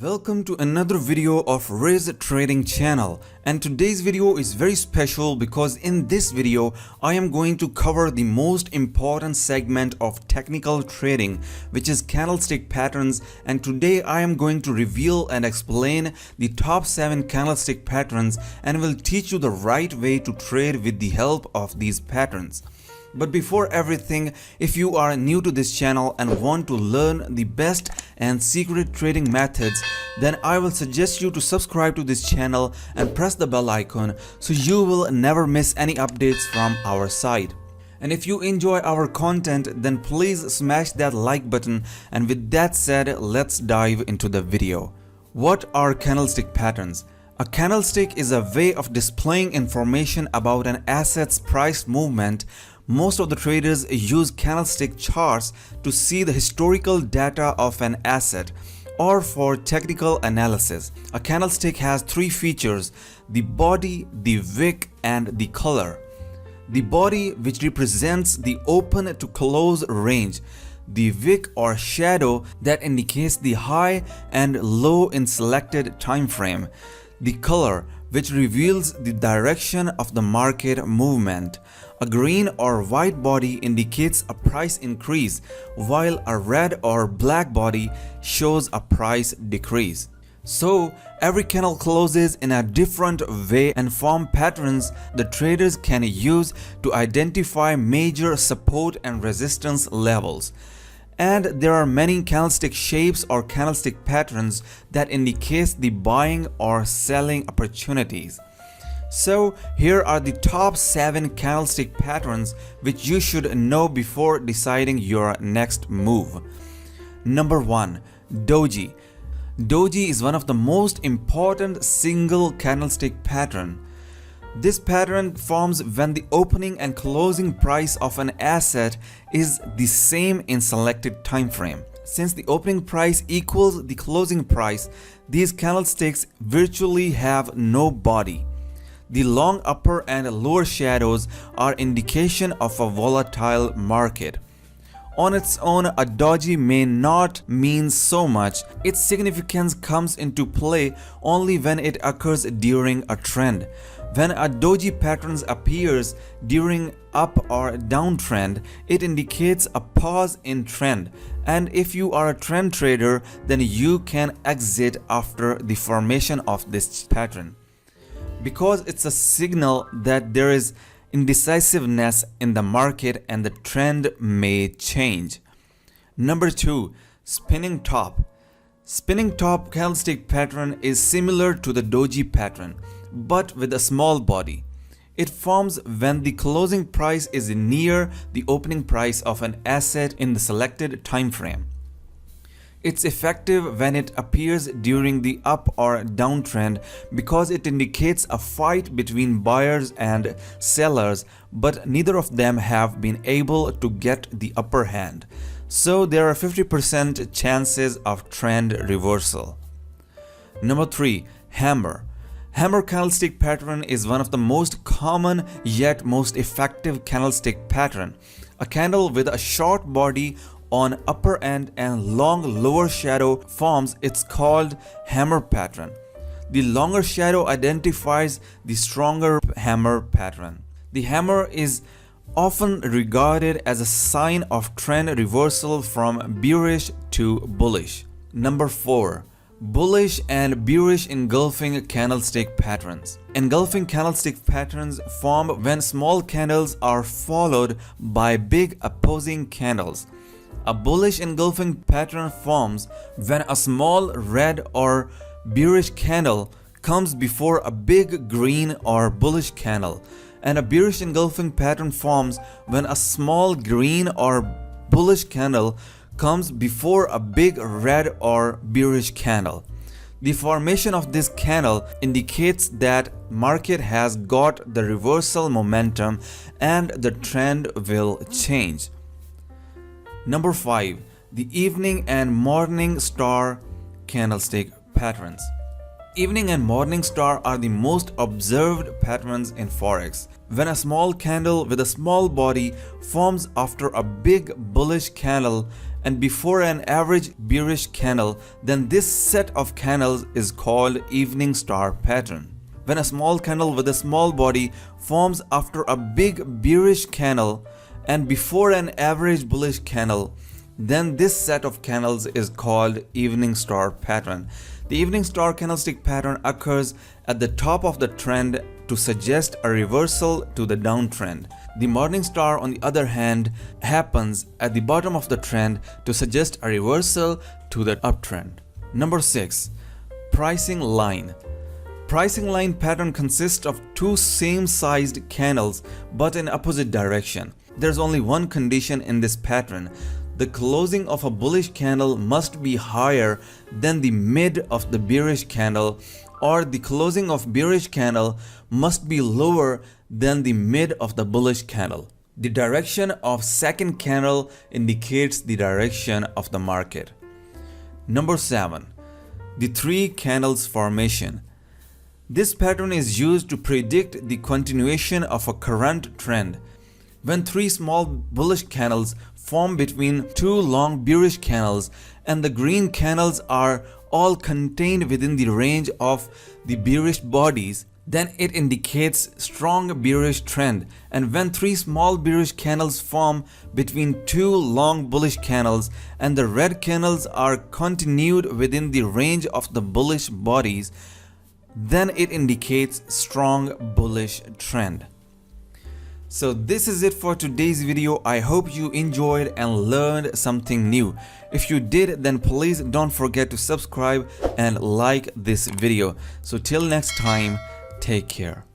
Welcome to another video of Riz Trading channel, and today's video is very special because in this video I am going to cover the most important segment of technical trading, which is candlestick patterns. And today I am going to reveal and explain the top 7 candlestick patterns and will teach you the right way to trade with the help of these patterns. But before everything, if you are new to this channel and want to learn the best and secret trading methods, then I will suggest you to subscribe to this channel and press the bell icon so you will never miss any updates from our side. And if you enjoy our content, then please smash that like button, and with that said, let's dive into the video. What are candlestick patterns? A candlestick is a way of displaying information about an asset's price movement. Most of the traders use candlestick charts to see the historical data of an asset or for technical analysis. A candlestick has 3 features: the body, the wick, and the color. The body, which represents the open to close range. The wick or shadow, that indicates the high and low in selected time frame. The color, which reveals the direction of the market movement. A green or white body indicates a price increase, while a red or black body shows a price decrease. So, every candle closes in a different way and form patterns the traders can use to identify major support and resistance levels. And there are many candlestick shapes or candlestick patterns that indicate the buying or selling opportunities. So here are the top 7 candlestick patterns which you should know before deciding your next move. Number 1. Doji. Doji is one of the most important single candlestick pattern. This pattern forms when the opening and closing price of an asset is the same in selected time frame. Since the opening price equals the closing price, these candlesticks virtually have no body. The long upper and lower shadows are indication of a volatile market. On its own, a doji may not mean so much. Its significance comes into play only when it occurs during a trend. When a doji pattern appears during up or downtrend, it indicates a pause in trend. And if you are a trend trader, then you can exit after the formation of this pattern, because it's a signal that there is indecisiveness in the market and the trend may change. Number 2. Spinning top. Spinning top candlestick pattern is similar to the doji pattern, but with a small body. It forms when the closing price is near the opening price of an asset in the selected time frame. It's effective when it appears during the up or downtrend because it indicates a fight between buyers and sellers, but neither of them have been able to get the upper hand. So there are 50% chances of trend reversal. Number 3. Hammer. Hammer candlestick pattern is one of the most common yet most effective candlestick pattern. A candle with a short body on upper end and long lower shadow forms. It's called hammer pattern. The longer shadow identifies the stronger hammer pattern. The hammer is often regarded as a sign of trend reversal from bearish to bullish. Number 4. Bullish and bearish engulfing candlestick patterns. Engulfing candlestick patterns form when small candles are followed by big opposing candles. A bullish engulfing pattern forms when a small red or bearish candle comes before a big green or bullish candle, and a bearish engulfing pattern forms when a small green or bullish candle comes before a big red or bearish candle. The formation of this candle indicates that market has got the reversal momentum and the trend will change. Number 5. The evening and morning star candlestick patterns. Evening and morning star are the most observed patterns in forex. When a small candle with a small body forms after a big bullish candle and before an average bearish candle, then this set of candles is called evening star pattern. When a small candle with a small body forms after a big bearish candle and before an average bullish candle, then this set of candles is called evening star pattern. The evening star candlestick pattern occurs at the top of the trend to suggest a reversal to the downtrend. The morning star, on the other hand, happens at the bottom of the trend to suggest a reversal to the uptrend. Number 6. Pricing line. Pricing line pattern consists of two same-sized candles but in opposite direction. There's only one condition in this pattern. The closing of a bullish candle must be higher than the mid of the bearish candle, or the closing of bearish candle must be lower than the mid of the bullish candle. The direction of second candle indicates the direction of the market. Number 7. The three candles formation. This pattern is used to predict the continuation of a current trend. When three small bullish candles form between two long bearish candles and the green candles are all contained within the range of the bearish bodies, then it indicates strong bearish trend. And when three small bearish candles form between two long bullish candles and the red candles are continued within the range of the bullish bodies, then it indicates strong bullish trend. So this is it for today's video. I hope you enjoyed and learned something new. If you did, then please don't forget to subscribe and like this video. So till next time, take care.